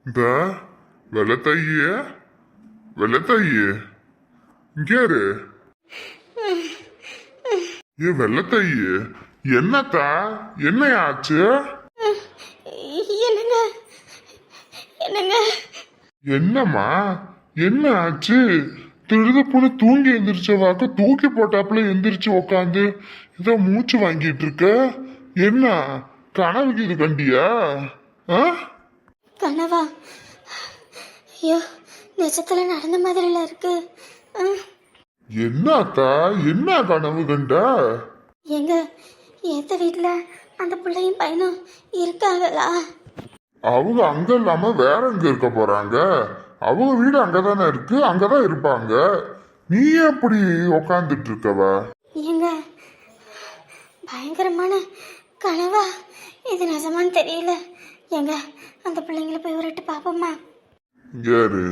இந்த வெள்ளத்தாயே, வெள்ளத்தாயே, இங்க யாரு? வெள்ளத்தாயே, என்னத்தா, என்ன ஆச்சு? என்னங்க என்னங்க என்னம்மா, என்ன ஆச்சு? திருத பொண்ணு தூங்கி எந்திரிச்சவாக்க தூக்கி போட்டாப்புல எந்திரிச்சு உக்காந்து இத மூச்சு வாங்கிட்டு இருக்க. என்ன கனவுக்கு இது கண்டியா? கனவா? ஐயோ, நிஜத்துல நடந்த மாதிரில இருக்கு. என்னத்தா, என்ன கனவு கண்ட? எங்க ஏத்த வீட்டுல அந்த பிள்ளையும் பையனும் இருக்காங்களா? அவங்க அங்க இல்லாம வேற எங்க இருக்க போறாங்க? அவங்க வீடு அங்கதானே இருக்கு, அங்கதான் இருப்பாங்க. நீ எப்படி உக்காந்துட்டு இருக்கவ? எங்க பயங்கரமான கனவா? இது நிஜமான்னு தெரியல. எங்க அந்த பிள்ளைங்களை போய் விரட்டு பாப்போமா? யாரு,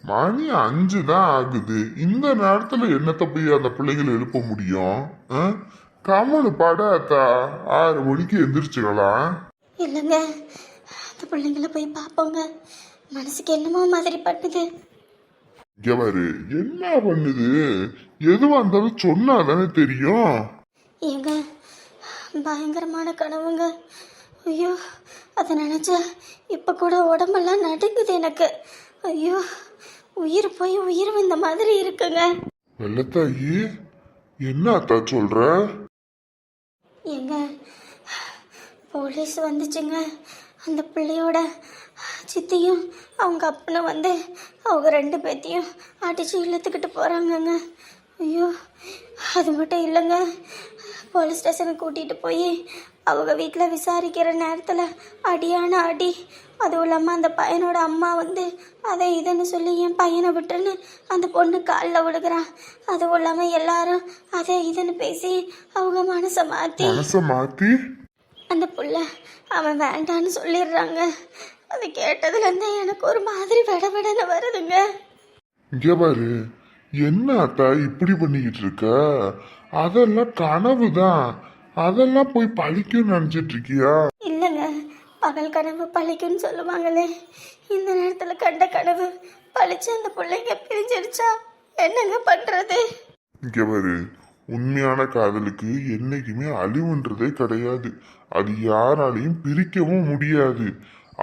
மணி 5 தான் ஆகுது. இந்த நேரத்துல என்னத்த போய் அந்த பிள்ளைங்களை எழுப்ப முடியும்? கமலு படாத்தா 6 மணிக்கு எந்திரிச்சுக்கலாம். இல்லைங்க, அந்த பிள்ளைங்களை போய் பார்ப்போங்க. மனசுக்கு என்னமோ மாதிரி பண்ணுது. பாரு, என்ன பண்ணுது? எதுவா இருந்தாலும் சொன்னாதானே தெரியும். ஏங்க பயங்கரமான கனவுங்க. ஐயோ, அதை நினைச்சா இப்ப கூட உடம்பெல்லாம் நடுங்குது எனக்கு. ஐயோ, உயிர் போய் உயிர் வந்த மாதிரி இருக்குங்க. வெள்ளத்தாயி, என்ன அத்தா சொல்ற? ஏங்க போலீஸ் வந்துச்சுங்க. அந்த பிள்ளையோட சித்தியும் அவங்க அப்பனும் வந்து அவங்க 2 பேத்தையும் அடிச்சு இழுத்துக்கிட்டு போறாங்கங்க. ஐயோ, அது மட்டும் இல்லைங்க, போலீஸ் ஸ்டேஷனுக்கு கூட்டிகிட்டு போய் அவங்க வீட்டில் விசாரிக்கிற நேரத்தில் அடியான அடி. அதுவும் இல்லாமல் அந்த பையனோட அம்மா வந்து அதை இதுன்னு சொல்லி என் பையனை விட்டுன்னு அந்த பொண்ணு காலில் விழுகிறான். அதுவும் இல்லாமல் எல்லாரும் அதை இதுன்னு பேசி அவங்க மனசை மாற்றி அந்த புள்ள அவன் வேண்டான்னு சொல்லிடுறாங்க. அது கேட்டதுலேருந்து எனக்கு ஒரு மாதிரி விடவிடன்னு வருதுங்க. இங்க பாரு, என்ன அத்தா இப்படி பண்ணிக்கிட்டு இருக்க? அதெல்லாம் கனவுதான், அதெல்லாம் போய் பழிக்கும்னு நினைச்சிட்டு இருக்கியா? இல்லைங்க, பகல் கனவு பழிக்கும்னு சொல்லுவாங்களே, இந்த நேரத்தில் கண்ட கனவு பழிச்சு அந்த பிள்ளைங்க பிரிஞ்சிருச்சா என்னங்க பண்றது? இங்க பாரு, உண்மையான காதலுக்கு என்னைக்குமே அழிவுன்றதே கிடையாது. அது யாராலையும் பிரிக்கவும் முடியாது.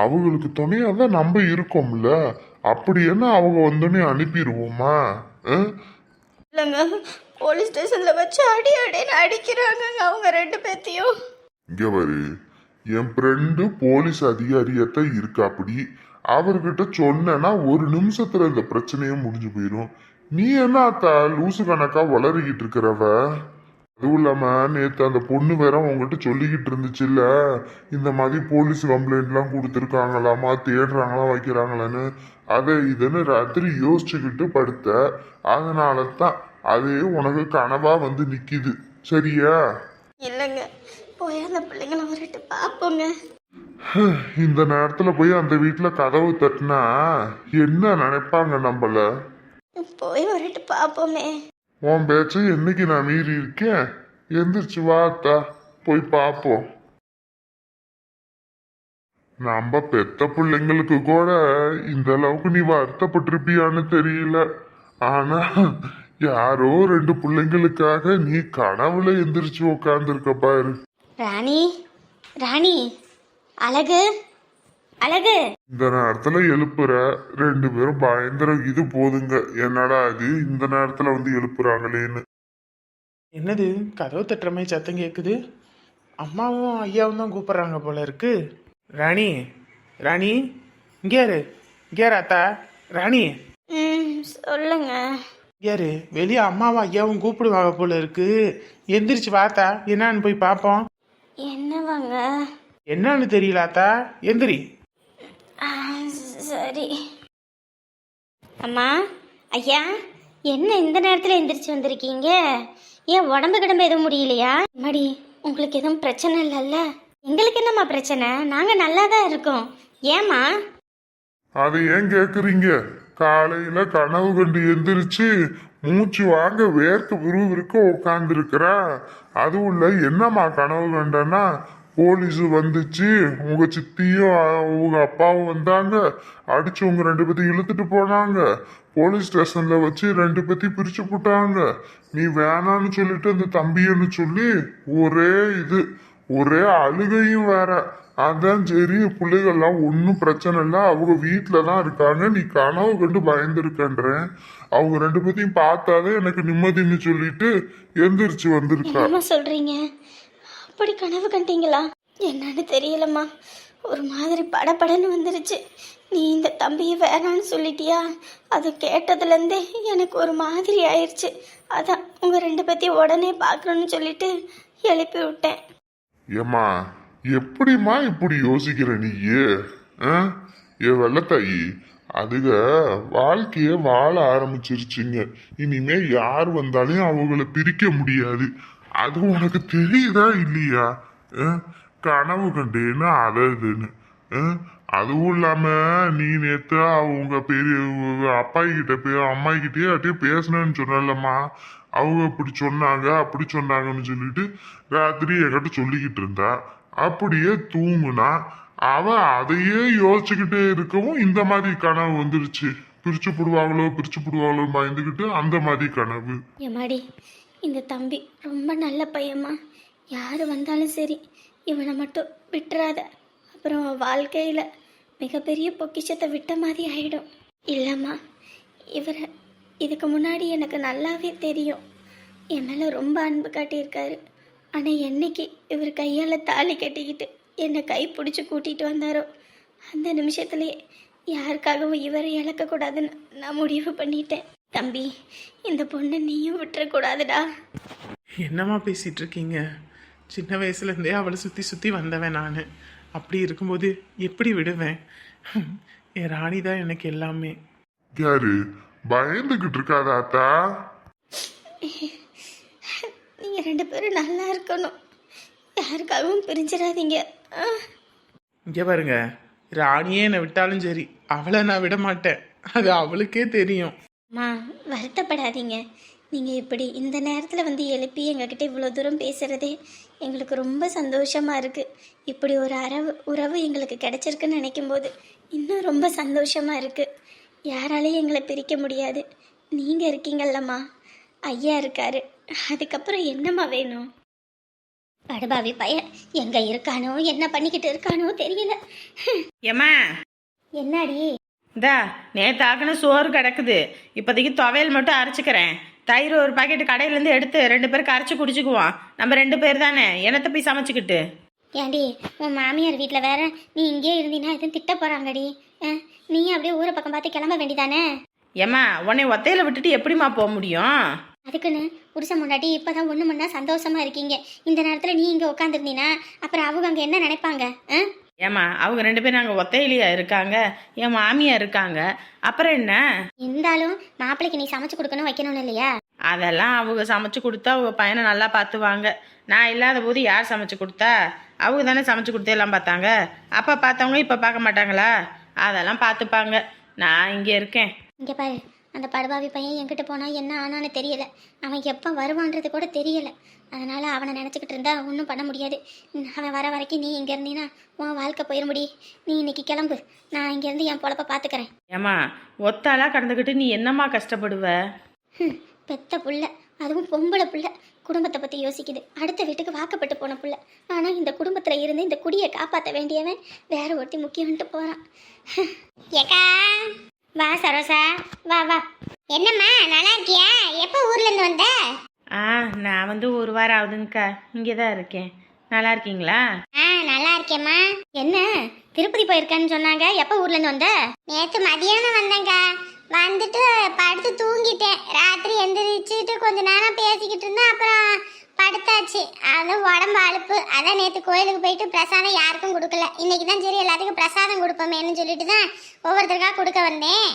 அவங்களுக்கு துணையா தான் நம்ம இருக்கோம்ல. அப்படி என்ன அவங்க வந்தோடனே அனுப்பிடுவோமா? இல்லைங்க, போலீஸ் ஸ்டேஷன்ல வச்சு அடி அடின்னு அடிக்கிறாங்க அவங்க 2 பேத்தையும். இங்க பாரு, என் ஃப்ரெண்டு போலீஸ் அதிகாரியத்தான் இருக்கா. அப்படி அவர்கிட்ட சொன்னா 1 நிமிஷத்துல இந்த பிரச்சனையே முடிஞ்சு போயிடும். நீ என்ன அத்தா லூசு கணக்கா வளரிக்கிட்டு இருக்கிறவ? அதுவும் இல்லாம நேத்து அந்த பொண்ணு வேற உங்ககிட்ட சொல்லிக்கிட்டு இருந்துச்சுல்ல, இந்த மாதிரி போலீஸ் கம்ப்ளைண்ட் எல்லாம் கொடுத்துருக்காங்களாமா, தேடுறாங்களா வைக்கிறாங்களான்னு. அதை இதுன்னு ராத்திரி யோசிச்சுக்கிட்டு படுத்த. அதனால தான் அதே உனக்கு கனவா வந்து நிக்குது. சரியா? இல்லைங்க, போய் அந்த பிள்ளைங்களை விரட்டு பாப்போங்க. இந்த நேரத்துல போய் அந்த வீட்டுல கதவு தட்டினா என்ன நினைப்பாங்க நம்மள? போய் விரட்டு பாப்போமே. உன் பேச்ச என்னைக்கு நான் மீறி இருக்கேன்? எந்திரிச்சு வாத்தா, போய் பார்ப்போம். நம்ம பெத்த பிள்ளைங்களுக்கு கூட இந்த அளவுக்கு நீ வருத்தப்பட்டிருப்பியான்னு தெரியல. ஆனா யாரோ 2 பிள்ளைங்களுக்காக நீ கனவுல எந்திரிச்சு உட்காந்துருக்க பாரு. ராணி, ராணி, அழகு, அழகு. இந்த நேரத்துல எழுப்புற 2 பேரும் பயங்கர இது போதுங்க. என்னடா அது இந்த நேரத்துல வந்து எழுப்புறாங்களேன்னு. என்னது கதவு தட்டுற மாதிரி சத்தம் கேட்குது? அம்மாவும் ஐயாவும் தான் கூப்பிட்றாங்க போல இருக்கு. ராணி, ராணி, இங்கேரு, இங்கேரு அத்தா. ராணி, சொல்லுங்க. இங்கேரு, வெளியே அம்மாவும் ஐயாவும் கூப்பிடுவாங்க போல இருக்கு. எந்திரிச்சு வாத்தா, என்னான்னு போய் பார்ப்போம். என்னவாங்க? என்னன்னு தெரியல அத்தா, எந்திரி. சரி. அம்மா, ஐயா, என்ன இந்த நேரத்தில் எந்திரிச்சு வந்திருக்கீங்க? ஏன் உடம்பு கிடம்பு எதுவும் முடியலையா? மடி, உங்களுக்கு எதுவும் பிரச்சனை இல்லைல்ல? எங்களுக்கு என்னம்மா பிரச்சனை? நாங்கள் நல்லா தான் இருக்கோம். ஏம்மா? அதை ஏன் கேக்குறீங்க? காலையில கனவு கண்டு எந்திரிச்சு மூச்சு வாங்க வேர்க்க விறுவிறுக்க உட்கார்ந்து இருக்கிறா. அதுவும் இல்ல, என்னம்மா கனவு கண்டனா போலீஸ் வந்துச்சு, உங்க சித்தியும் உங்க அப்பாவும் வந்தாங்க, அடிச்சு உங்க ரெண்டு பேத்தையும் இழுத்துட்டு போனாங்க. போலீஸ் ஸ்டேஷன்ல வச்சு ரெண்டு பேத்தையும் பிரிச்சு போட்டாங்க. நீ வேணான்னு சொல்லிட்டு அந்த தம்பின்னு சொல்லி ஒரே இது, ஒரே அழுகையும் வேற. அதான் சரி, பிள்ளைகள்லாம் ஒன்றும் பிரச்சனை இல்லை, அவங்க வீட்டில தான் இருக்காங்க, நீ கனவு கண்டு பயந்துருக்கன்றேன். அவங்க ரெண்டு பேத்தையும் பார்த்தாலே எனக்கு நிம்மதின்னு சொல்லிட்டு எந்திரிச்சு வந்திருக்கா. என்னம்மா சொல்றீங்க? அப்படி கனவு கண்டீங்களா? என்னன்னு தெரியலம்மா, ஒரு மாதிரி படபடன்னு வந்துருச்சு. நீ இந்த தம்பியை வேணான்னு சொல்லிட்டியா? அது கேட்டதுலேருந்தே எனக்கு ஒரு மாதிரி ஆயிடுச்சு. அதான் உங்க ரெண்டு பேத்தையும் உடனே பார்க்கணும்னு சொல்லிட்டு எழுப்பி விட்டேன். ஏம்மா, எப்படிம்மா இப்படி யோசிக்கிற நீயே? என் வெள்ளத்தாயி, அதுக வாழ்க்கைய வாழ ஆரம்பிச்சிருச்சுங்க. இனிமே யார் வந்தாலும் அவங்கள பிரிக்க முடியாது. அது உனக்கு தெரியுதா இல்லையா? கனவு கண்டேன்னு அதை இதுன்னு. அதுவும் இல்லாம நீ நேத்து அவங்க பெரிய அப்பாயிக்கிட்ட அம்மாயிக்கிட்டே அப்படியே பேசினேன்னு சொன்னலம்மா. அவங்க இப்படி சொன்னாங்க அப்படி சொன்னாங்கன்னு சொல்லிட்டு ராத்திரி என்கிட்ட சொல்லிக்கிட்டு இருந்தா. அப்படியே தூங்குனா. அவ அதையே யோசிச்சுக்கிட்டே இருக்கவும் இந்த மாதிரி கனவு வந்துருச்சு. பிரிச்சு போடுவாங்களோ பயந்துக்கிட்டு அந்த மாதிரி கனவு. எம்மாடி, இந்த தம்பி ரொம்ப நல்ல பையம்மா. யார் வந்தாலும் சரி, இவனை மட்டும் விட்டுறாத. அப்புறம் வாழ்க்கையில் மிகப்பெரிய பொக்கிஷத்தை விட்ட மாதிரி ஆயிடும். இல்லைம்மா, இவரை இதுக்கு முன்னாடி எனக்கு நல்லாவே தெரியும். என் மேலே ரொம்ப அன்பு காட்டியிருக்காரு. ஆனால் என்னைக்கு இவர் கையால் தாலி கட்டிக்கிட்டு என்னை கை பிடிச்சி கூட்டிகிட்டு வந்தாரோ அந்த நிமிஷத்துலேயே யாருக்காகவும் இவரை இழக்கக்கூடாதுன்னு நான் முடிவு பண்ணிட்டேன். தம்பி, இந்த பொண்ணை நீயும் விட்டுறக்கூடாதுடா. என்னம்மா பேசிட்டு இருக்கீங்க? சின்ன வயசுலேருந்தே அவளை சுற்றி சுற்றி வந்தவன் நான். அப்படி இருக்கும்போது எப்படி விடுவேன்? என் ராணி தான் எனக்கு எல்லாமே. யாரு பயந்துகிட்டு இருக்காதா அத்தா? நீங்கள் ரெண்டு பேரும் நல்லா இருக்கணும். யாருக்காகவும் பிரிஞ்சிடாதீங்க. இங்கே பாருங்க, ராணியே என்னை விட்டாலும் சரி, அவளை நான் விட மாட்டேன். அது அவளுக்கே தெரியும். அம்மா, வருத்தப்படாதீங்க. நீங்கள் இப்படி இந்த நேரத்தில் வந்து எழுப்பி எங்ககிட்ட இவ்வளோ தூரம் பேசுகிறதே எங்களுக்கு ரொம்ப சந்தோஷமாக இருக்குது. இப்படி ஒரு உறவு எங்களுக்கு கிடைச்சிருக்குன்னு நினைக்கும்போது இன்னும் ரொம்ப சந்தோஷமாக இருக்குது. யாராலையும் எங்களை பிரிக்க முடியாது. நீங்கள் இருக்கீங்கல்லம்மா, ஐயா இருக்காரு, அதுக்கப்புறம் என்னம்மா வேணும்? படுபாவி பையன் எங்கே இருக்கானோ என்ன பண்ணிக்கிட்டு இருக்கானோ தெரியல. ஏம்மா, என்னடி? இந்தா நேற்று ஆக்கின சோறு கிடக்குது. இப்போதைக்கு துவையல் மட்டும் அரைச்சிக்கிறேன். தயிர் ஒரு பாக்கெட்டு கடையிலேருந்து எடுத்து ரெண்டு பேருக்கு அரைச்சி குடிச்சுக்குவோம். நம்ம ரெண்டு பேர் தானே, என்னத்தை போய் சமைச்சிக்கிட்டு. ஏண்டி, உன் மாமியார் வீட்டில் வேற நீ இங்கே இருந்தீன்னா எதுவும் திட்ட போகிறாங்கடி. நீ அப்படியே ஊரை பக்கம் பார்த்து கிளம்ப வேண்டிதானே? ஏம்மா, உன்னை ஒத்தையில் விட்டுட்டு எப்படிம்மா போக முடியும்? அதுக்குன்னு புருஷன் முன்னாடி இப்போ தான் ஒன்று மணி சந்தோஷமா இருக்கீங்க. இந்த நேரத்தில் நீ இங்கே உட்காந்துருந்தீங்கன்னா அப்புறம் அவங்க அங்கே என்ன நினைப்பாங்க? ஏம்மா, அவங்க ரெண்டு பேரும் அங்கே ஒத்தையிலையா இருக்காங்க, என் மாமியா இருக்காங்க, அப்புறம் என்ன? இருந்தாலும் மாப்பிள்ளைக்கு நீ சமைச்சு கொடுக்கணும் வைக்கணும் இல்லையா? அதெல்லாம் அவங்க சமைச்சு கொடுத்தா அவங்க பையனை நல்லா பார்த்துவாங்க. நான் இல்லாத போது யார் சமைச்சு கொடுத்தா? அவங்க தானே சமைச்சு கொடுத்து எல்லாம் பார்த்தாங்க. அப்போ பார்த்தவங்க இப்போ பார்க்க மாட்டாங்களா? அதெல்லாம் பார்த்துப்பாங்க. நான் இங்கே இருக்கேன். இங்கே பாரு, அந்த படுபாவி பையன் என்கிட்ட போனால் என்ன ஆனான்னு தெரியல. அவன் எப்போ வருவான்றது கூட தெரியல. அதனால் அவனை நினச்சிக்கிட்டு இருந்தா ஒன்றும் பண்ண முடியாது. அவன் வர வரைக்கும் நீ இங்கே இருந்தீன்னா உன் வாழ்க்கை போயிட முடி. நீ இன்னைக்கு கிளம்பு, நான் இங்கேருந்து என் பொழப்ப பார்த்துக்கிறேன். ஏம்மா, ஒத்தாலா கடந்துக்கிட்டு நீ என்னம்மா கஷ்டப்படுவ? பெத்த புள்ள, அதுவும் பொம்பளை புள்ள, குடும்பத்தை பற்றி யோசிக்குது. அடுத்த வீட்டுக்கு வாக்கப்பட்டு போன புள்ள. ஆனால் இந்த குடும்பத்தில் இருந்து இந்த குடியை காப்பாற்ற வேண்டியவன் வேற ஒருத்தி முக்கியம்ட்டு போகிறான். ஏக்கா வா சரோசா, வா வா. என்னம்மா, நல்லா இருக்கியா? எப்போ ஊர்லேருந்து வந்த? நான் வந்து ஒரு வாரம் ஆகுதுங்கக்கா, இங்கே தான் இருக்கேன். நல்லா இருக்கீங்களா? நல்லா இருக்கேம்மா. என்ன திருப்பதி போயிருக்கேன்னு சொன்னாங்க, எப்போ ஊர்லேருந்து வந்த? நேற்று மதியானம் வந்தேங்க்கா. வந்துட்டு படுத்து தூங்கிட்டேன். ராத்திரி எந்திரிச்சிட்டு கொஞ்ச நேரம் பேசிக்கிட்டு இருந்தேன், அப்புறம் படுத்தாச்சு. அது உடம்பு அலுப்பு. அதான் நேற்று கோயிலுக்கு போயிட்டு பிரசாதம் யாருக்கும் கொடுக்கல. இன்னைக்கு தான் சரி எல்லாத்துக்கும் பிரசாதம் கொடுப்போமேன்னு சொல்லிட்டு தான் ஒவ்வொருத்தருக்கா கொடுக்க வந்தேன்.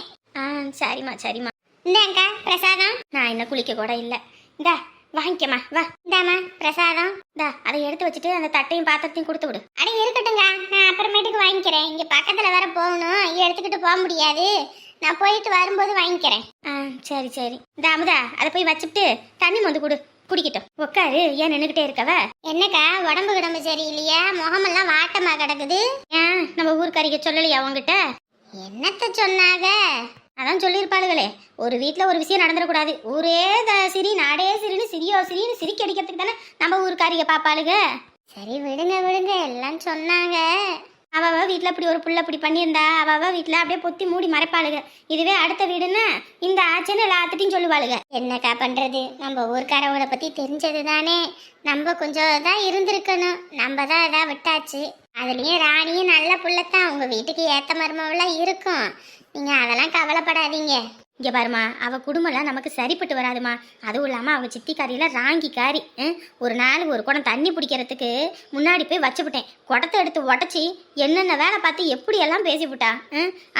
சரிம்மா சரிம்மா. இந்தாங்க்கா பிரசாதம். நான் இன்னும் குளிக்க கூட இல்லை. இந்தா வாங்கிக்கம்மா, வா. இந்தாம்மா பிரசாதம். இந்தா அதை எடுத்து வச்சுட்டு அந்த தட்டையும் பாத்திரத்தையும் கொடுத்து விடு. அட இருக்கட்டுங்க, நான் அப்புறமேட்டுக்கு வாங்கிக்கிறேன். இங்கே பக்கத்தில் வேற போகணும், எடுத்துக்கிட்டு போக முடியாது. நான் போயிட்டு வரும்போது வாங்கிக்கிறேன். சரி சரி. இந்த அமுதா அதை போய் வச்சுட்டு தண்ணி மொந்து கொடு, குடிக்கட்டும். உட்காரு, ஏன் நின்றுக்கிட்டே இருக்கவ? என்னக்கா உடம்பு கிடம்பு சரியில்லையா? முகமெல்லாம் வாட்டமா கிடக்குது. ஏன் நம்ம ஊர்க்காரிக்க சொல்லலையா உங்ககிட்ட? என்னத்த சொன்னாங்க? அதான் சொல்லியிருப்பாளுகளே, ஒரு வீட்டில் ஒரு விஷயம் நடந்துடக்கூடாது, ஊரே சிரி நாடே சிரின்னு சிரின்னு சிரிக்க அடிக்கிறதுக்கு தானே நம்ம ஊருக்காரிக பாப்பாளுக. சரி விடுங்க விடுங்க, எல்லாம் சொன்னாங்க. அவ வீட்டில் இப்படி ஒரு புள்ள இப்படி பண்ணியிருந்தா அவ வீட்டில் அப்படியே பொத்தி மூடி மறைப்பாளுக. இதுவே அடுத்த வீடுன்னா இந்த ஆச்சுன்னு எல்லாத்துட்டையும் சொல்லுவாளுக. என்னக்கா பண்ணுறது, நம்ம ஊர்க்காரவங்களை பற்றி தெரிஞ்சது தானே. நம்ம கொஞ்சம் தான் இருந்திருக்கணும், நம்ம தான் எதாவது விட்டாச்சு. அதுலேயும் ராணியும் நல்ல புள்ளத்தான், உங்கள் வீட்டுக்கு ஏற்ற மருமவெல்லாம் இருக்கும். நீங்கள் அதெல்லாம் கவலைப்படாதீங்க. இங்கே பாருமா, அவள் குடும்பம்லாம் நமக்கு சரிப்பட்டு வராதுமா. அதுவும் இல்லாமல் அவங்க சித்திக்காரியெல்லாம் ராங்கிக்காரி. ஒரு நாள் ஒரு குடம் தண்ணி பிடிக்கிறதுக்கு முன்னாடி போய் வச்சுவிட்டேன். குடத்தை எடுத்து உடச்சி என்னென்ன வேலை பார்த்து எப்படியெல்லாம் பேசிவிட்டா.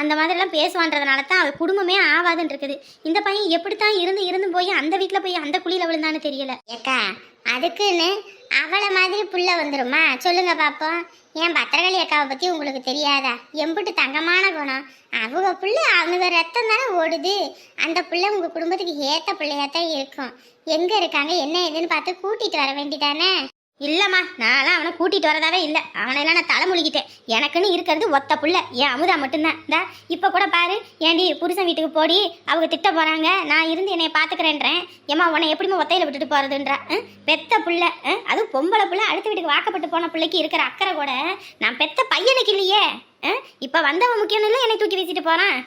அந்த மாதிரிலாம் பேசுவான்றதுனால தான் அவள் குடும்பமே ஆவாதுன்னு இருக்குது. இந்த பையன் எப்படித்தான் இருந்து போய் அந்த வீட்டில் போய் அந்த குழியில் விழுந்தான்னு தெரியல. ஏக்கா அதுக்குன்னு அவளை மாதிரி புள்ள வந்துருமா? சொல்லுங்க பாப்போம். ஏன் பத்திரகாளி அக்காவை பற்றி உங்களுக்கு தெரியாதா? எம்பிட்டு தங்கமான குணம். அவங்க புள்ள அவங்க ரத்தம் தானே ஓடுது. அந்த புள்ள உங்கள் குடும்பத்துக்கு ஏற்ற பிள்ளையாத்தான் இருக்கும். எங்கே இருக்காங்க என்ன ஏதுன்னு பார்த்து கூட்டிகிட்டு வர வேண்டிதானே? இல்லைம்மா, நான்லாம் அவனை கூட்டிகிட்டு வரதாவே இல்லை. அவனையெல்லாம் நான் தலை முழுகிட்டேன். எனக்குன்னு இருக்கிறது ஒத்த புள்ள, என் அமுதா மட்டும்தான். இந்த இப்போ கூட பாரு, ஏண்டி புருஷன் வீட்டுக்கு போடி, அவங்க திட்ட போகிறாங்க, நான் இருந்து என்னை பார்த்துக்கிறேன்றேன். ஏம்மா உன்னை எப்படிமா ஒத்தையில் விட்டுட்டு போகிறதுன்றா? பெத்த புள்ள, அதுவும் பொம்பளை புள்ள, அடுத்த வீட்டுக்கு வாக்கப்பட்டு போன பிள்ளைக்கு இருக்கிற அக்கறை கூட நான் பெத்த பையனுக்கு இல்லையே. இப்போ வந்தவன் முக்கியம் இல்லை, என்னை தூக்கி வீசிட்டு போகிறான்.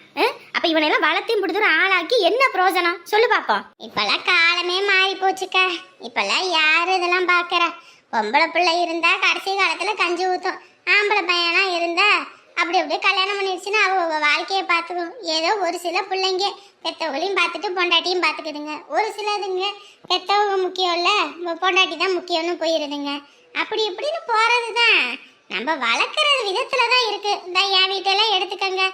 அப்போ இவனெல்லாம் வளர்த்தையும் பிடித்துற ஆளாக்கி என்ன பிரயோஜனம் சொல்லு பார்ப்போம். இப்போல்லாம் காலமே மாறி போச்சுக்கா. இப்போல்லாம் யார் இதெல்லாம் பார்க்குறா? பொம்பளை பிள்ளை இருந்தா கடைசி காலத்துல கஞ்சி ஊற்றும், ஆம்பளை பையனா இருந்தா அப்படி அப்படியே கல்யாணம் பண்ணிடுச்சுன்னா அவங்க வாழ்க்கையை பார்த்துக்கும். ஏதோ ஒரு சில பிள்ளைங்க பெற்றவங்களையும் பார்த்துட்டு பொண்டாட்டியும் பார்த்துக்குதுங்க. ஒரு சிலதுங்க பெற்றவங்க முக்கியம் இல்லை, பொண்டாட்டி தான் முக்கியம்னு போயிடுதுங்க. அப்படி இப்படின்னு போறது தான். நம்ம வளர்க்குறது விதத்துல தான் இருக்கு. இந்த என் வீட்டெல்லாம் எடுத்துக்கங்க,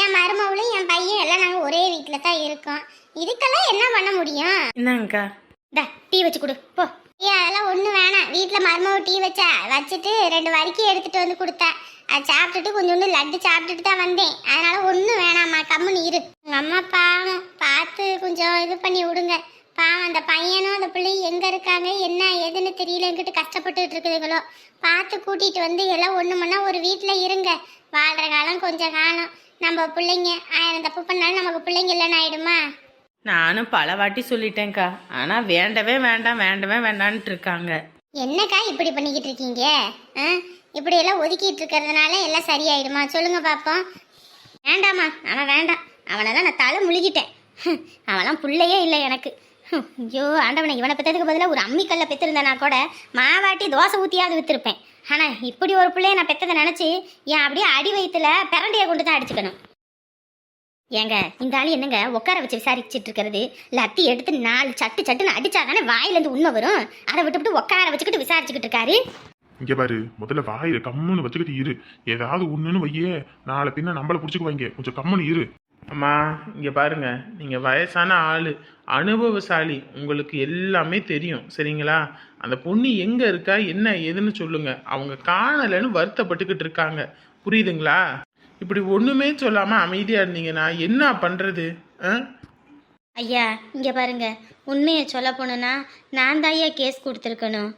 என் மருமவளும் என் பையன் எல்லாம் நாங்கள் ஒரே வீட்டில் தான் இருக்கோம். இதுக்கெல்லாம் என்ன பண்ண முடியும்? என்னங்கக்கா? டீ வச்சு கொடு போ. அதெல்லாம் ஒன்றும் வேணாம். வீட்டில் மருமக டீ வச்சுட்டு 2 வரிக்கி எடுத்துகிட்டு வந்து கொடுத்தா. அதை சாப்பிட்டுட்டு கொஞ்சோண்டு லட்டு சாப்பிட்டுட்டு தான் வந்தேன். அதனால ஒன்றும் வேணாம்மா, கம்முன்னு இரு. உங்கள் அம்மா பாவம், பார்த்து கொஞ்சம் இது பண்ணி விடுங்க. பாவம் அந்த பையனும் அந்த பிள்ளையும் எங்கே இருக்காங்க என்ன ஏதுன்னு தெரியல, எங்கிட்ட கஷ்டப்பட்டுட்டு இருக்குதுங்களோ. பார்த்து கூட்டிகிட்டு வந்து எல்லாம் ஒன்று மணி ஒரு வீட்டில் இருங்க. வாழ்கிற காலம் கொஞ்சம் காலம். நம்ம பிள்ளைங்க 1000 தப்பு பண்ணாலும் நமக்கு பிள்ளைங்க இல்லைன்னு ஆயிடுமா? நானும் பல வாட்டி சொல்லிட்டேன்க்கா, ஆனால் வேண்டவே வேண்டான்ட்டு இருக்காங்க. என்னக்கா இப்படி பண்ணிக்கிட்டு இருக்கீங்க? இப்படி எல்லாம் ஒதுக்கிட்டு இருக்கிறதுனால எல்லாம் சரியாயிடுமா? சொல்லுங்க பாப்போம். வேண்டாமா, அவன் வேண்டாம். அவனெல்லாம் நான் தலை முழுகிட்டேன். அவன்லாம் பிள்ளையே இல்லை எனக்கு. ஐயோ ஆண்டவனை, இவனை பெற்றதுக்கு பதிலாக ஒரு அம்மிக்கல்ல பெற்றிருந்தேனா கூட மாவாட்டி தோசை ஊற்றியாவது விற்றுருப்பேன். ஆனால் இப்படி ஒரு பிள்ளைய நான் பெற்றதை நினச்சி என் அப்படியே அடி வயிற்றுல பிரண்டையை கொண்டு தான் அடிச்சுக்கணும். ஏங்க இந்த ஆள் என்னங்க உட்கார வச்சு விசாரிச்சுட்டு இருக்கிறது? லத்தி எடுத்து 4 சட்டுன்னு அடிச்சாதானே வாயிலேருந்து உண்மை வரும். அதை விட்டு உட்கார வச்சுக்கிட்டு விசாரிச்சுக்கிட்டு இருக்காரு. இங்க பாரு, முதல்ல வாயில கம்முன்னு வச்சுக்கிட்டு இரு. ஏதாவது ஒண்ணுன்னு வையே, நாளை பின்ன நம்மள புடிச்சுக்குவாங்க. கொஞ்சம் கம்முன்னு இரு. அம்மா இங்கே பாருங்க, நீங்கள் வயசான ஆள், அனுபவசாலி, உங்களுக்கு எல்லாமே தெரியும் சரிங்களா? அந்த பொண்ணு எங்கே இருக்கா என்ன ஏதுன்னு சொல்லுங்க. அவங்க காணலைன்னு வருத்தப்பட்டுக்கிட்டு இருக்காங்க, புரியுதுங்களா? இப்படி ஒன்றுமே சொல்லாமல் அமைதியாக இருந்தீங்கன்னா என்ன பண்ணுறது? ஐயா இங்கே பாருங்க, உண்மையை சொல்ல போனோன்னா நான் தான் ஐயா கேஸ் கொடுத்துருக்கணும்.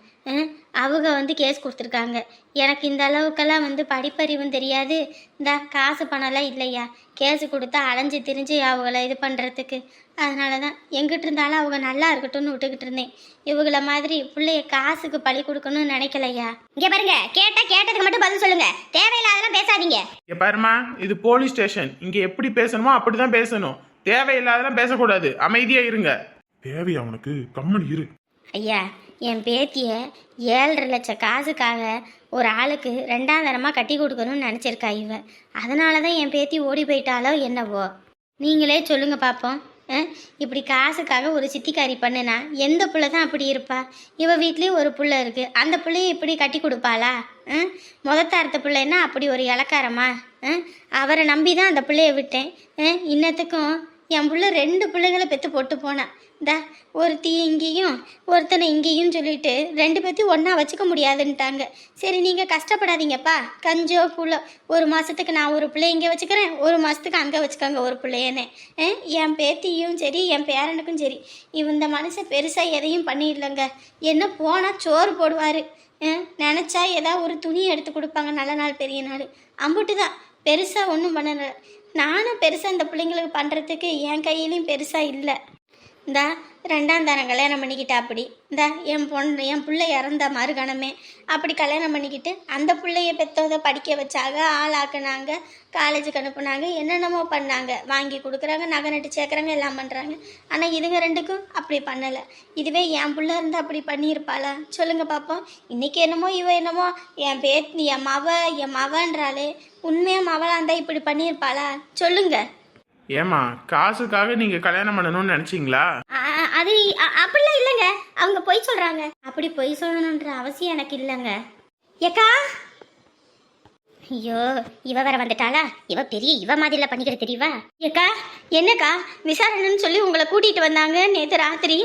அவங்க வந்து கேஸ் கொடுத்துருக்காங்க. எனக்கு இந்த அளவுக்கெல்லாம் வந்து படிப்பறிவும் தெரியாது, இந்த காசு பணம்லாம் இல்லையா. கேஸு கொடுத்தா அலைஞ்சு திரிஞ்சு அவங்கள இது பண்ணுறதுக்கு. அதனால தான் எங்கிட்ட இருந்தாலும் அவங்க நல்லா இருக்கட்டும்னு விட்டுக்கிட்டு இருந்தேன். இவங்கள மாதிரி பிள்ளைய காசுக்கு பழி கொடுக்கணும்னு நினைக்கலையா. இங்கே பாருங்க, கேட்டதுக்கு மட்டும் பதில் சொல்லுங்க, தேவையில்லாதெல்லாம் பேசாதீங்க. இங்கே பாருமா, இது போலீஸ் ஸ்டேஷன். இங்கே எப்படி பேசணுமோ அப்படி தான் பேசணும். தேவையில்லாதெல்லாம் பேசக்கூடாது, அமைதியாக இருங்க. தேவையா உனக்கு? கம்முன்னு இரு. ஐயா, என் பேத்தியை 7.5 லட்சம் காசுக்காக ஒரு ஆளுக்கு 2ஆம் தரமாக கட்டி கொடுக்கணும்னு நினச்சிருக்கா இவ. அதனால தான் என் பேத்தி ஓடி போயிட்டாலோ என்னவோ. நீங்களே சொல்லுங்க பார்ப்போம். இப்படி காசுக்காக ஒரு சித்திக்காரி பண்ணுனா எந்த பிள்ளை தான் அப்படி இருப்பா? இவ வீட்லேயும் ஒரு பிள்ளை இருக்குது, அந்த பிள்ளையை இப்படி கட்டி கொடுப்பாளா? முதத்தார்த்த பிள்ளைன்னா அப்படி ஒரு இலக்காரமா? அவரை நம்பி தான் அந்த பிள்ளைய விட்டேன். இன்னத்துக்கும் என் புள்ள 2 பிள்ளைங்களை பெற்று போட்டு போனான். இந்தா ஒருத்தி இங்கேயும் ஒருத்தனை இங்கேயும் சொல்லிட்டு 2 பேர்த்தையும் ஒன்றா வச்சுக்க முடியாதுன்ட்டாங்க. சரி நீங்கள் கஷ்டப்படாதீங்கப்பா, கஞ்சோ கூழோ 1 மாதத்துக்கு நான் ஒரு பிள்ளை இங்கே வச்சுக்கிறேன், 1 மாதத்துக்கு அங்கே வச்சுக்கோங்க ஒரு பிள்ளையனே. என் பேத்தியும் சரி என் பேரனுக்கும் சரி இந்த மனுஷன் பெருசாக எதையும் பண்ணிடலங்க. என்ன போனால் சோறு போடுவார், நினச்சா ஏதாவது ஒரு துணி எடுத்து கொடுப்பாங்க, நல்ல நாள் பெரிய நாள், அம்புட்டு தான். பெருசாக ஒன்றும் பண்ணலை. நானும் பெருசாக இந்த பிள்ளைங்களுக்கு பண்ணுறதுக்கு என் கையிலையும் பெருசாக இல்லை. இந்தா 2ஆம் தரம் கல்யாணம் பண்ணிக்கிட்டா அப்படி. இந்தா என் பிள்ளை இறந்த மறுகணமே அப்படி கல்யாணம் பண்ணிக்கிட்டு அந்த பிள்ளைய பெற்றதை படிக்க வச்சாங்க, ஆளாக்குனாங்க, காலேஜுக்கு அனுப்புனாங்க, என்னென்னமோ பண்ணாங்க, வாங்கி கொடுக்குறாங்க, நகை நட்டு சேர்க்குறாங்க, எல்லாம் பண்ணுறாங்க. ஆனால் இதுங்க 2க்கும் அப்படி பண்ணலை. இதுவே என் பிள்ளை இருந்து அப்படி பண்ணியிருப்பாளா சொல்லுங்கள் பார்ப்போம். இன்றைக்கி என்னமோ என்னமோ என் பேத்தி என் மவன்றாலே உண்மையாக மவளாக இருந்தால் இப்படி பண்ணியிருப்பாளா சொல்லுங்க. ஏமா காசுக்காக நீங்க கல்யாணம் பண்ணணும்னு நினைச்சீங்களா? அது அப்படிலாம் இல்லைங்க, அவங்க பொய் சொல்றாங்க. அப்படி பொய் சொல்லணுன்ற அவசியம் எனக்கு இல்லைங்க. ஏக்கா, ஐயோ இவ வேற வந்துட்டாளா? இவ பெரிய இவ மாதிரில பண்ணிக்கிற தெரியவா? ஏக்கா என்னக்கா விசாரணைன்னு சொல்லி உங்களை கூட்டிட்டு வந்தாங்க நேற்று ராத்திரி.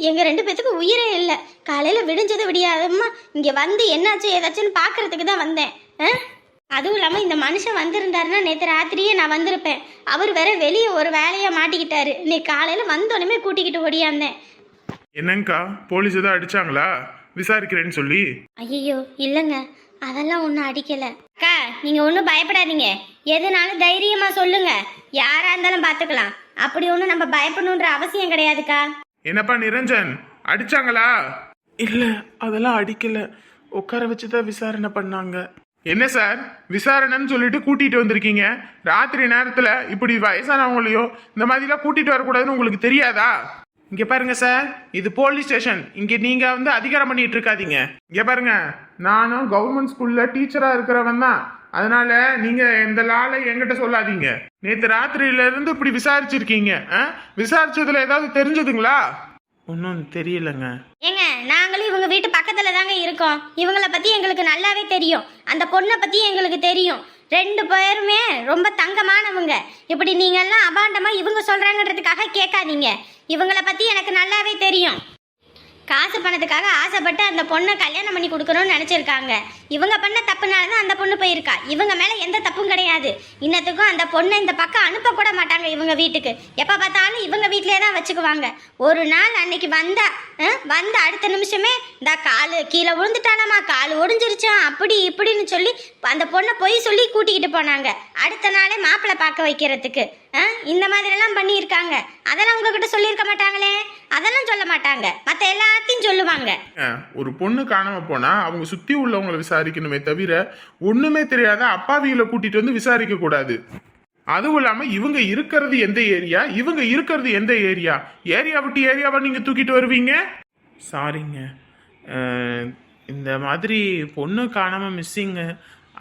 எங்க 2 பேத்துக்கு உயிரே இல்லை. காலையில விடிஞ்சது விடியாதம்மா இங்க வந்து என்னாச்சு ஏதாச்சுன்னு பாக்குறதுக்கு தான் வந்தேன். அதுவும் இல்லாமல் இந்த மனுஷன் வந்திருந்தாருன்னா நேற்று ராத்திரியே நான் வந்திருப்பேன். அவர் வேற வெளியே ஒரு வேலையாக மாட்டிக்கிட்டாரு. இன்னைக்கு காலையில் வந்தோடனே கூட்டிக்கிட்டு ஓடியாந்தேன். என்னங்கக்கா, போலீஸ் ஏதாவது அடிச்சாங்களா விசாரிக்கிறேன்னு சொல்லி? ஐயோ இல்லைங்க, அதெல்லாம் ஒன்றும் அடிக்கலை. அக்கா நீங்கள் ஒன்றும் பயப்படாதீங்க, எதுனாலும் தைரியமாக சொல்லுங்க, யாராக இருந்தாலும் பார்த்துக்கலாம். அப்படி ஒன்றும் நம்ம பயப்படணுன்ற அவசியம் கிடையாதுக்கா. என்னப்பா நிரஞ்சன், அடிச்சாங்களா? இல்ல அதெல்லாம் அடிக்கல, உட்கார வச்சுதான் விசாரணை பண்ணாங்க. என்ன சார் விசாரணைன்னு சொல்லிட்டு கூட்டிட்டு வந்திருக்கீங்க? ராத்திரி நேரத்துல இப்படி வயசானவங்களையோ இந்த மாதிரிலாம் கூட்டிட்டு வரக்கூடாதுன்னு உங்களுக்கு தெரியாதா? இங்க பாருங்க சார், இது போலீஸ் ஸ்டேஷன். இங்க நீங்க அதிகாரம் பண்ணிட்டு இருக்காதீங்க. இங்க பாருங்க, நானும் கவர்மெண்ட் ஸ்கூல்ல டீச்சரா இருக்கிறவன் தான். அதனால நீங்க இந்த லாலை என்கிட்ட சொல்லாதீங்க. நேற்று ராத்திரியில இருந்து இப்படி விசாரிச்சிருக்கீங்க, விசாரிச்சதுல ஏதாவது தெரிஞ்சதுங்களா? ஒன்றும் தெரியலங்க. ஏங்க நாங்களும் இவங்க வீட்டு பக்கத்துல தாங்க இருக்கோம். இவங்கள பத்தி எங்களுக்கு நல்லாவே தெரியும், அந்த பொண்ணை பத்தி எங்களுக்கு தெரியும். 2 பேருமே ரொம்ப தங்கமானவங்க. இப்படி நீங்க எல்லாம் அபாண்டமா இவங்க சொல்றாங்கன்றதுக்காக கேட்காதீங்க. இவங்கள பத்தி எனக்கு நல்லாவே தெரியும். காசு பணத்துக்காக ஆசைப்பட்டு அந்த பொண்ணை கல்யாணம் பண்ணி கொடுக்கணும்னு நினச்சிருக்காங்க. இவங்க பண்ண தப்புனால தான் அந்த பொண்ணு போயிருக்கா. இவங்க மேலே எந்த தப்பும் கிடையாது. இன்னத்துக்கும் அந்த பொண்ணை இந்த பக்கம் அனுப்பக்கூட மாட்டாங்க இவங்க வீட்டுக்கு. எப்போ பார்த்தாலும் இவங்க வீட்டிலே தான் வச்சுக்குவாங்க. ஒரு நாள் அன்னைக்கு வந்த அடுத்த நிமிஷமே இந்த காலு கீழே விழுந்துட்டானாமா, காலு ஒடிஞ்சிருச்சான், அப்படி இப்படின்னு சொல்லி அந்த பொண்ணை போய் சொல்லி கூட்டிக்கிட்டு போனாங்க. அடுத்த நாளே மாப்பிள்ளை பார்க்க வைக்கிறதுக்கு இந்த மாதிரிலாம் பண்ணியிருக்காங்க. அதெல்லாம் உங்ககிட்ட சொல்லியிருக்க மாட்டாங்களே, அதெல்லாம் சொல்ல மாட்டாங்க, மற்ற எல்லாத்தையும் சொல்லுவாங்க. ஒரு பொண்ணு காணாம போனா அவங்க சுத்தி உள்ளவங்களை விசாரிக்கணுமே தவிர ஒண்ணுமே தெரியாத அப்பாவிகளை கூட்டிட்டு வந்து விசாரிக்க கூடாது. அதுவும் இல்லாம இவங்க இருக்கிறது எந்த ஏரியா, இவங்க இருக்கிறது எந்த ஏரியா, ஏரியா விட்டு ஏரியாவா நீங்க தூக்கிட்டு வருவீங்க? சாரிங்க, இந்த மாதிரி பொண்ணு காணாம மிஸ்ஸிங்கு,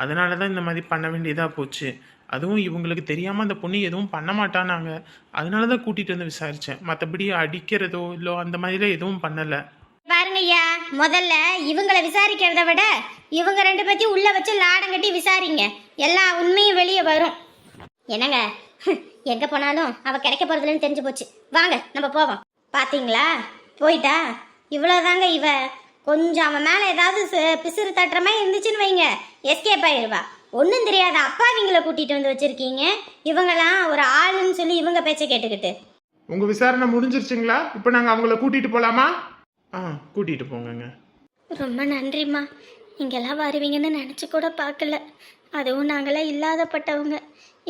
அதனால தான் இந்த மாதிரி பண்ண வேண்டியதா போச்சு. அதுவும் இவங்களுக்கு தெரியாமல் அந்த பொண்ணு எதுவும் பண்ண மாட்டானாங்க, அதனால தான் கூட்டிகிட்டு வந்து விசாரித்தேன். மற்றபடி அடிக்கிறதோ இல்லை அந்த மாதிரிலாம் எதுவும் பண்ணலை. பாருங்க ஐயா, முதல்ல இவங்களை விசாரிக்கிறத விட இவங்க 2 பேத்தையும் உள்ள வச்சு லாடம் கட்டி விசாரிங்க, எல்லா உண்மையும் வெளியே வரும். என்னங்க எங்கே போனாலும் அவள் கிடைக்க போகிறதுலன்னு தெரிஞ்சு போச்சு. வாங்க நம்ம போவோம். பார்த்தீங்களா போயிட்டா, இவ்வளோதாங்க. இவ கொஞ்சம் அவன் மேலே ஏதாவது பிசுறு தட்டுற மாதிரி இருந்துச்சுன்னு வைங்க, எஸ்கேப் ஆயிடுவா. ஒன்றும் தெரியாத அப்பாவிங்களை கூட்டிகிட்டு வந்து வச்சுருக்கீங்க. இவங்கெல்லாம் ஒரு ஆளுன்னு சொல்லி இவங்க பேச்சை கேட்டுக்கிட்டு. உங்கள் விசாரணை முடிஞ்சிருச்சுங்களா? இப்போ நாங்கள் அவங்கள கூட்டிகிட்டு போகலாமா? கூட்டிகிட்டு போங்கங்க. ரொம்ப நன்றிம்மா, இங்கெல்லாம் வருவீங்கன்னு நினச்சி கூட பார்க்கல. அதுவும் நாங்களாம் இல்லாதப்பட்டவங்க,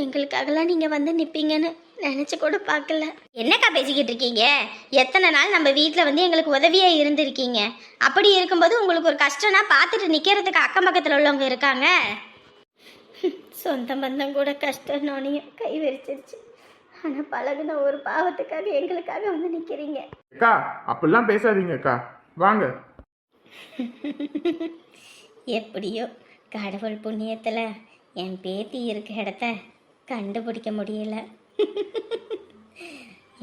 எங்களுக்காகலாம் நீங்கள் வந்து நிற்பீங்கன்னு நினச்சி கூட பார்க்கல. என்னக்கா பேசிக்கிட்டு இருக்கீங்க? எத்தனை நாள் நம்ம வீட்டில் வந்து எங்களுக்கு உதவியாக இருந்திருக்கீங்க. அப்படி இருக்கும்போது உங்களுக்கு ஒரு கஷ்டம்னா பார்த்துட்டு நிற்கிறதுக்கு அக்கம் பக்கத்தில் உள்ளவங்க இருக்காங்க. சொந்த பந்தம் கூட கஷ்டம்னோனையும் கை விரிச்சிருச்சு. ஆனால் பழகுன ஒரு பாவத்துக்காக எங்களுக்காக வந்து நிற்கிறீங்க. அக்கா அப்படிலாம் பேசாதீங்க அக்கா, வாங்க. எப்படியோ கடவுள் புண்ணியத்தில் என் பேத்தி இருக்க இடத்த கண்டுபிடிக்க முடியல.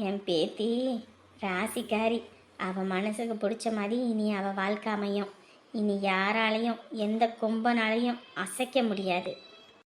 என் பேத்தி ராசிக்காரி, அவள் மனசுக்கு பிடிச்ச மாதிரி இனி அவள் வாழ்க்கை அமையும். இனி யாராலையும் எந்த கொம்பனாலையும் அசைக்க முடியாது.